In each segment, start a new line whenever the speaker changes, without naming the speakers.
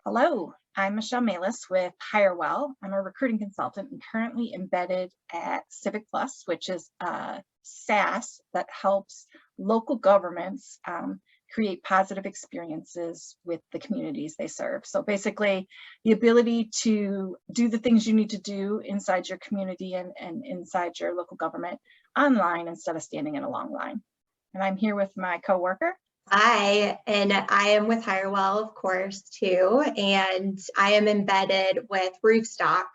Hello, I'm Mehlis with HireWell. I'm a recruiting consultant and currently embedded at Civic Plus, which is a SaaS that helps local governments create positive experiences with the communities they serve. So basically, the ability to do the things you need to do inside your community and inside your local government online instead of standing in a long line. And I'm here with my coworker.
Hi, and I am with HireWell, of course, too, and I am embedded with Roofstock,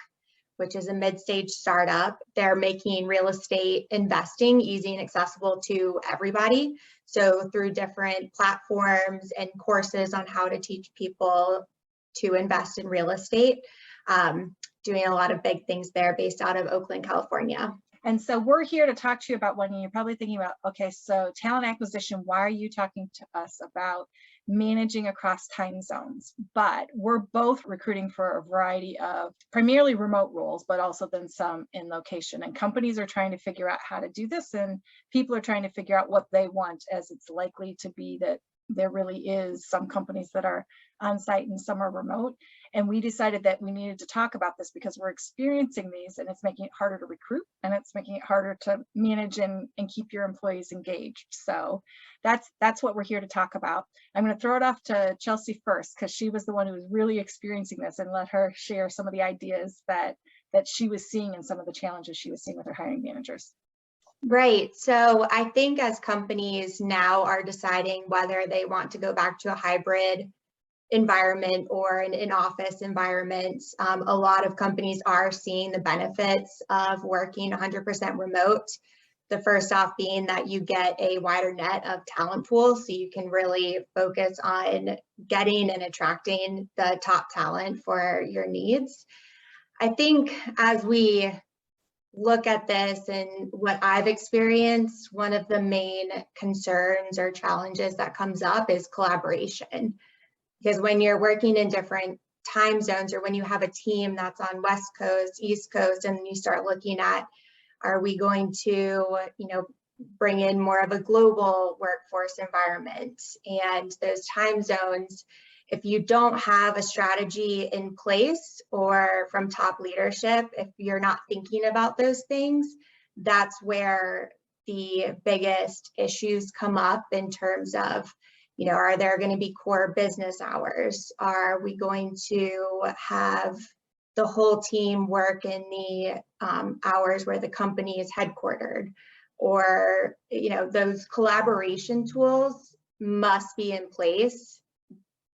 which is a mid-stage startup. They're making real estate investing easy and accessible to everybody. So through different platforms and courses on how to teach people to invest in real estate, doing a lot of big things there based out of Oakland, California.
And so we're here to talk to you about one. You're probably thinking about, okay, so talent acquisition, why are you talking to us about managing across time zones? But we're both recruiting for a variety of primarily remote roles, but also then some in location. And companies are trying to figure out how to do this, and people are trying to figure out what they want, as it's likely to be that there really is some companies that are on site and some are remote. And we decided that we needed to talk about this because we're experiencing these, and it's making it harder to recruit, and it's making it harder to manage and keep your employees engaged. So that's what we're here to talk about. I'm going to throw it off to Chelsea first, because she was the one who was really experiencing this, and let her share some of the ideas that she was seeing and some of the challenges she was seeing with her hiring managers.
Right. So I think as companies now are deciding whether they want to go back to a hybrid environment or an in-office environment, a lot of companies are seeing the benefits of working 100% remote. The first off being that you get a wider net of talent pool, so you can really focus on getting and attracting the top talent for your needs. I think as we look at this and what I've experienced, one of the main concerns or challenges that comes up is collaboration. Because when you're working in different time zones, or when you have a team that's on West Coast, East Coast, and you start looking at, are we going to, bring in more of a global workforce environment? And those time zones, if you don't have a strategy in place, or from top leadership, if you're not thinking about those things, that's where the biggest issues come up in terms of, are there going to be core business hours? Are we going to have the whole team work in the hours where the company is headquartered? Or, those collaboration tools must be in place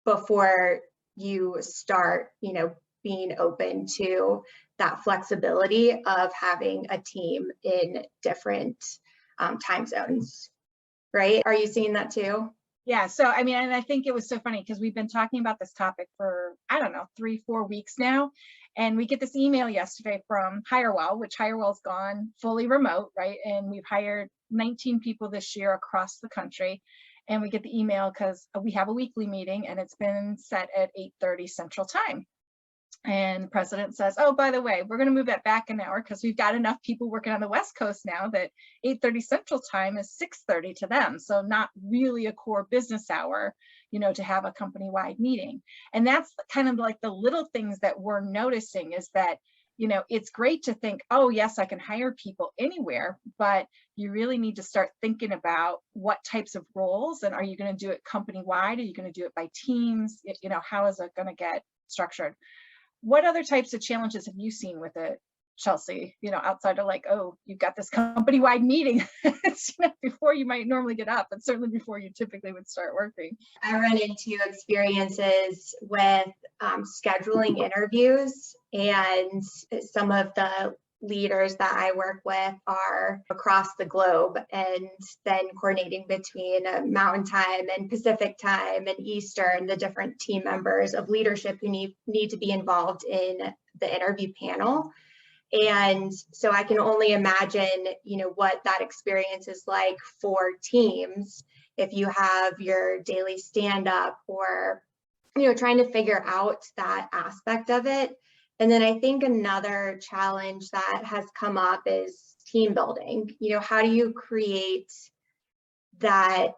before you start, being open to that flexibility of having a team in different time zones, right? Are you seeing that too?
Yeah, so I mean, and I think it was so funny because we've been talking about this topic for, I don't know, 3-4 weeks now. And we get this email yesterday from HireWell, which HireWell's gone fully remote, right? And we've hired 19 people this year across the country. And we get the email because we have a weekly meeting, and it's been set at 8:30 Central Time. And the president says, oh, by the way, we're going to move that back an hour because we've got enough people working on the West Coast now that 8:30 Central Time is 6:30 to them. So not really a core business hour, to have a company-wide meeting. And that's kind of like the little things that we're noticing, is that, it's great to think, oh, yes, I can hire people anywhere, but you really need to start thinking about what types of roles, and are you going to do it company-wide? Are you going to do it by teams? How is it going to get structured? What other types of challenges have you seen with it, Chelsea, outside of like, oh, you've got this company-wide meeting before you might normally get up, and certainly before you typically would start working?
I run into experiences with scheduling interviews, and some of the leaders that I work with are across the globe, and then coordinating between Mountain Time and Pacific Time and Eastern, the different team members of leadership who need to be involved in the interview panel. And so I can only imagine, what that experience is like for teams if you have your daily stand-up, or, trying to figure out that aspect of it. And then I think another challenge that has come up is team building. How do you create that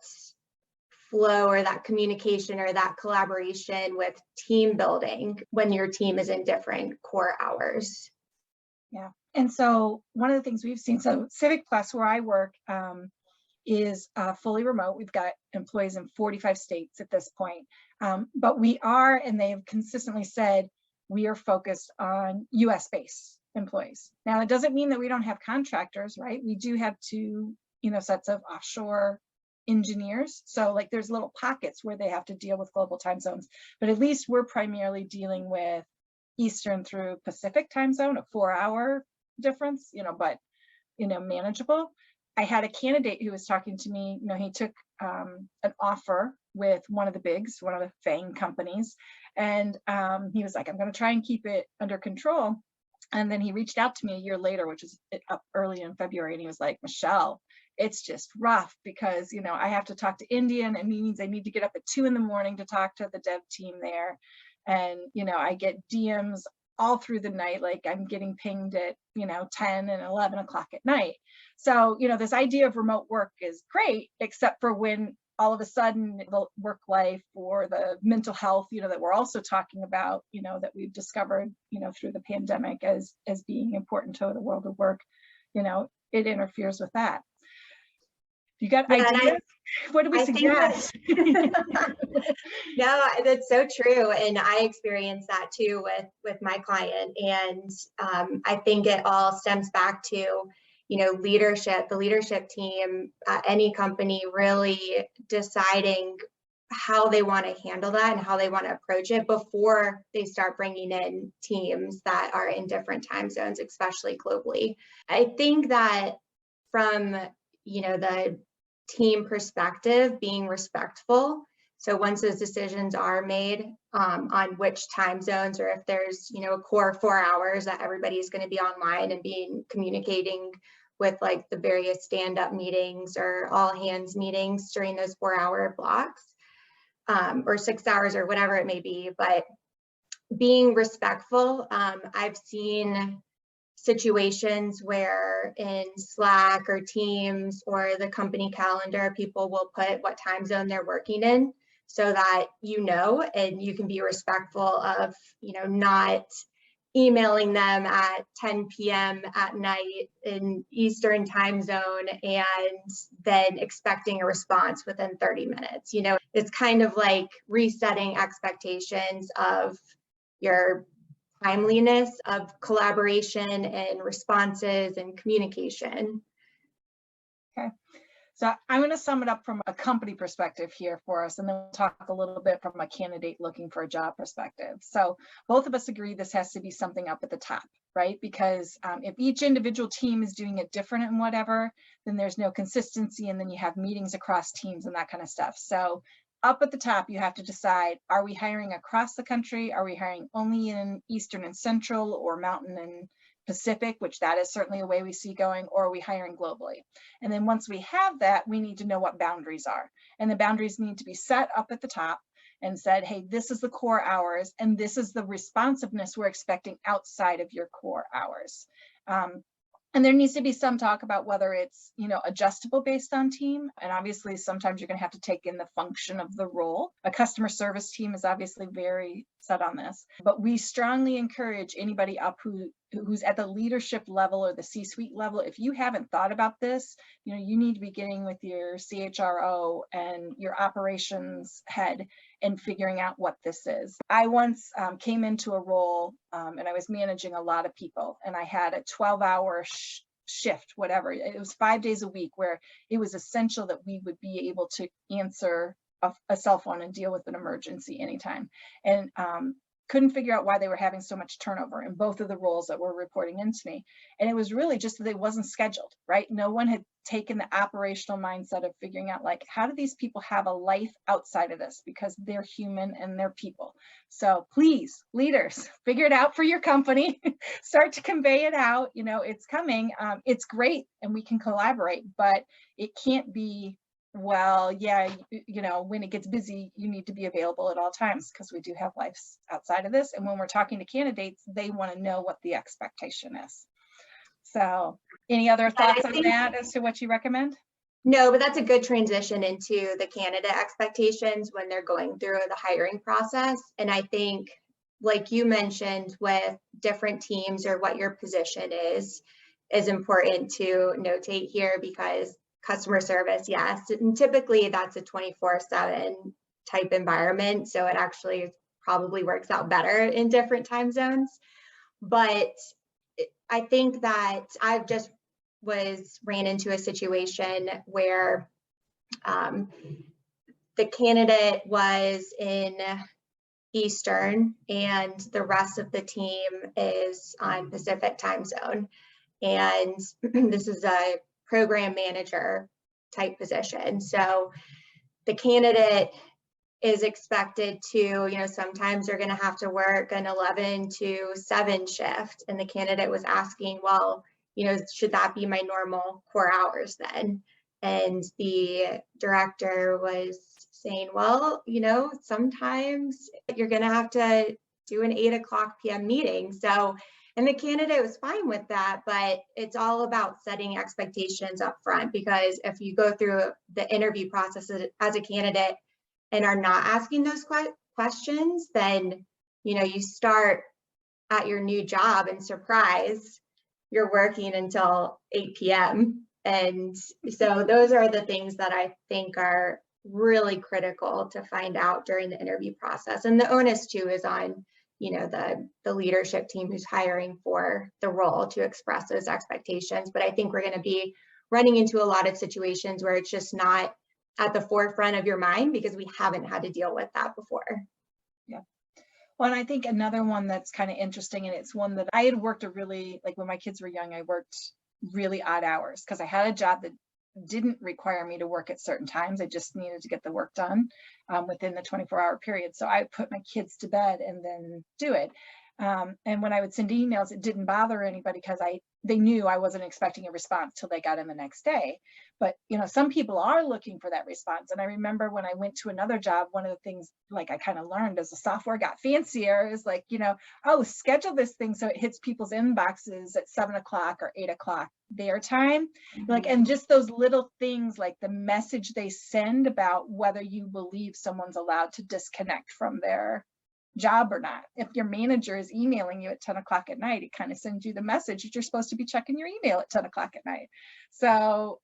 flow or that communication or that collaboration with team building when your team is in different core hours.
Yeah. And so one of the things we've seen, so Civic Plus, where I work, is fully remote. We've got employees in 45 states at this point. But we are, and they have consistently said, we are focused on US based employees. Now, it doesn't mean that we don't have contractors, right? We do have two, sets of offshore engineers. So like there's little pockets where they have to deal with global time zones, but at least we're primarily dealing with Eastern through Pacific time zone, a 4-hour difference, but, manageable. I had a candidate who was talking to me, he took an offer with one of the bigs, one of the FANG companies. And he was like, I'm going to try and keep it under control. And then he reached out to me a year later, which is up early in February. And he was like, Michelle, it's just rough because, I have to talk to Indian, and means I need to get up at 2 a.m. to talk to the dev team there. And, I get DMs all through the night, like I'm getting pinged at, 10 and 11 o'clock at night. So, this idea of remote work is great, except for when all of a sudden the work life or the mental health, that we're also talking about, that we've discovered, through the pandemic as being important to the world of work, it interferes with that. You got ideas? What do we suggest?
No, that's so true. And I experienced that too with my client. And I think it all stems back to, leadership, the leadership team at any company really deciding how they want to handle that and how they want to approach it before they start bringing in teams that are in different time zones, especially globally. I think that from, the team perspective, being respectful. So once those decisions are made on which time zones, or if there's, a core 4 hours that everybody's going to be online and communicating with like the various stand-up meetings or all hands meetings during those 4-hour blocks, or 6 hours or whatever it may be, but being respectful. I've seen situations where in Slack or Teams or the company calendar, people will put what time zone they're working in so that and you can be respectful of, not emailing them at 10 p.m. at night in Eastern time zone and then expecting a response within 30 minutes. It's kind of like resetting expectations of your timeliness of collaboration and responses and communication.
Okay. So I'm going to sum it up from a company perspective here for us, and then we'll talk a little bit from a candidate looking for a job perspective. So both of us agree this has to be something up at the top, right? Because if each individual team is doing it different and whatever, then there's no consistency, and then you have meetings across teams and that kind of stuff. So up at the top, you have to decide, are we hiring across the country? Are we hiring only in Eastern and Central, or Mountain and Pacific, which that is certainly a way we see going, or are we hiring globally? And then once we have that, we need to know what boundaries are. And the boundaries need to be set up at the top and said, hey, this is the core hours, and this is the responsiveness we're expecting outside of your core hours. And there needs to be some talk about whether it's, adjustable based on team. And obviously, sometimes you're going to have to take in the function of the role. A customer service team is obviously very set on this, but we strongly encourage anybody up who's at the leadership level or the C-suite level. If you haven't thought about this, you need to be getting with your CHRO and your operations head and figuring out what this is. I once came into a role and I was managing a lot of people, and I had a 12-hour shift, whatever. It was 5 days a week where it was essential that we would be able to answer a cell phone and deal with an emergency anytime. And couldn't figure out why they were having so much turnover in both of the roles that were reporting into me. And it was really just that it wasn't scheduled, right? No one had taken the operational mindset of figuring out, like, how do these people have a life outside of this? Because they're human and they're people. So please, leaders, figure it out for your company. Start to convey it out. It's coming. It's great, and we can collaborate, but it can't be, well, yeah, when it gets busy, you need to be available at all times, because we do have lives outside of this. And when we're talking to candidates, they want to know what the expectation is. So any other thoughts on that as to what you recommend?
No, but that's a good transition into the candidate expectations when they're going through the hiring process. And I think, like you mentioned, with different teams or what your position is important to notate here, because customer service, yes, and typically that's a 24/7 type environment. So it actually probably works out better in different time zones. But I think that I've just ran into a situation where the candidate was in Eastern and the rest of the team is on Pacific time zone. And this is a program manager type position. So the candidate is expected to, sometimes they're going to have to work an 11 to 7 shift. And the candidate was asking, well, should that be my normal core hours then? And the director was saying, well, sometimes you're going to have to do an 8:00 p.m. meeting. So, and the candidate was fine with that, but it's all about setting expectations up front, because if you go through the interview process as a candidate and are not asking those questions, then, you start at your new job and surprise, you're working until 8 p.m. And so those are the things that I think are really critical to find out during the interview process. And the onus too is on, the leadership team who's hiring for the role to express those expectations. But I think we're going to be running into a lot of situations where it's just not at the forefront of your mind because we haven't had to deal with that before.
Yeah. Well, and I think another one that's kind of interesting, and it's one that I had worked like when my kids were young, I worked really odd hours because I had a job that didn't require me to work at certain times. I just needed to get the work done within the 24-hour period. So I put my kids to bed and then do it. And when I would send emails, it didn't bother anybody because they knew I wasn't expecting a response till they got in the next day. But, some people are looking for that response. And I remember when I went to another job, one of the things like I kind of learned as the software got fancier is like, oh, schedule this thing so it hits people's inboxes at 7:00 or 8:00 their time. Like, and just those little things like the message they send about whether you believe someone's allowed to disconnect from their job or not. If your manager is emailing you at 10:00 at night, it kind of sends you the message that you're supposed to be checking your email at 10:00 at night. So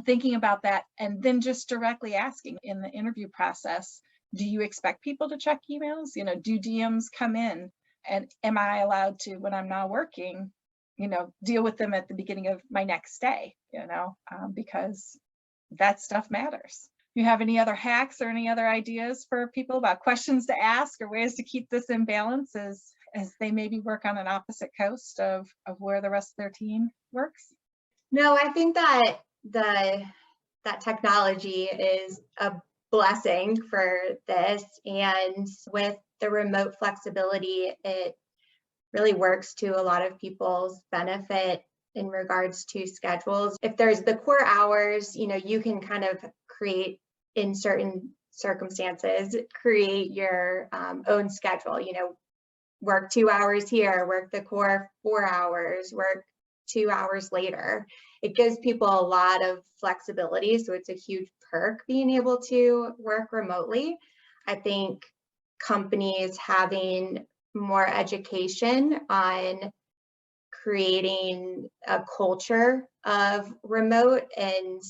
thinking about that, and then just directly asking in the interview process, do you expect people to check emails? Do DMs come in? And am I allowed to, when I'm not working, deal with them at the beginning of my next day, because that stuff matters. You have any other hacks or any other ideas for people about questions to ask or ways to keep this in balance as they maybe work on an opposite coast of where the rest of their team works?
No, I think that that technology is a blessing for this. And with the remote flexibility, it really works to a lot of people's benefit in regards to schedules. If there's the core hours, you can kind of create in certain circumstances, create your own schedule, work 2 hours here, work the core 4 hours, work 2 hours later. It gives people a lot of flexibility. So it's a huge perk being able to work remotely. I think companies having more education on creating a culture of remote and,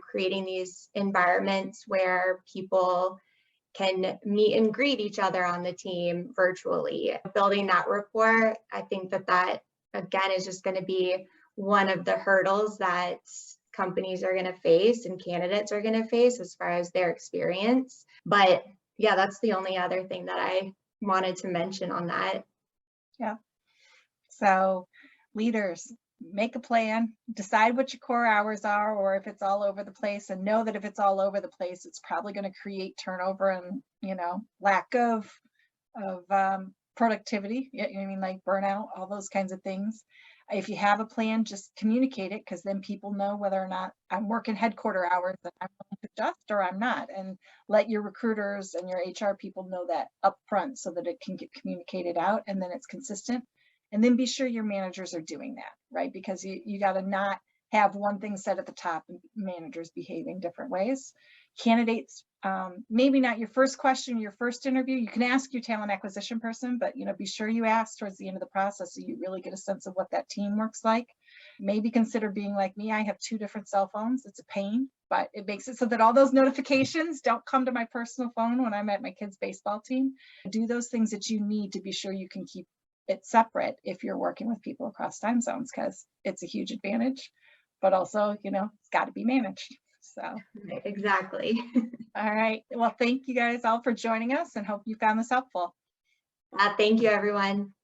creating these environments where people can meet and greet each other on the team virtually. Building that rapport, I think that again is just going to be one of the hurdles that companies are going to face and candidates are going to face as far as their experience. But yeah, that's the only other thing that I wanted to mention on that.
Yeah. So leaders, make a plan, decide what your core hours are, or if it's all over the place, and know that if it's all over the place, it's probably going to create turnover and, lack of productivity. I mean, like burnout, all those kinds of things. If you have a plan, just communicate it, because then people know whether or not I'm working headquarter hours and I'm willing to adjust or I'm not. And let your recruiters and your HR people know that up front so that it can get communicated out and then it's consistent. And then be sure your managers are doing that, right? Because you got to not have one thing said at the top and managers behaving different ways. Candidates, maybe not your first question, your first interview. You can ask your talent acquisition person, but be sure you ask towards the end of the process so you really get a sense of what that team works like. Maybe consider being like me. I have 2 different cell phones. It's a pain, but it makes it so that all those notifications don't come to my personal phone when I'm at my kids' baseball team. Do those things that you need to be sure you can keep it separate if you're working with people across time zones, because it's a huge advantage, but also, it's got to be managed. So,
Right, exactly.
all right. Well, thank you guys all for joining us and hope you found this helpful.
Thank you, everyone.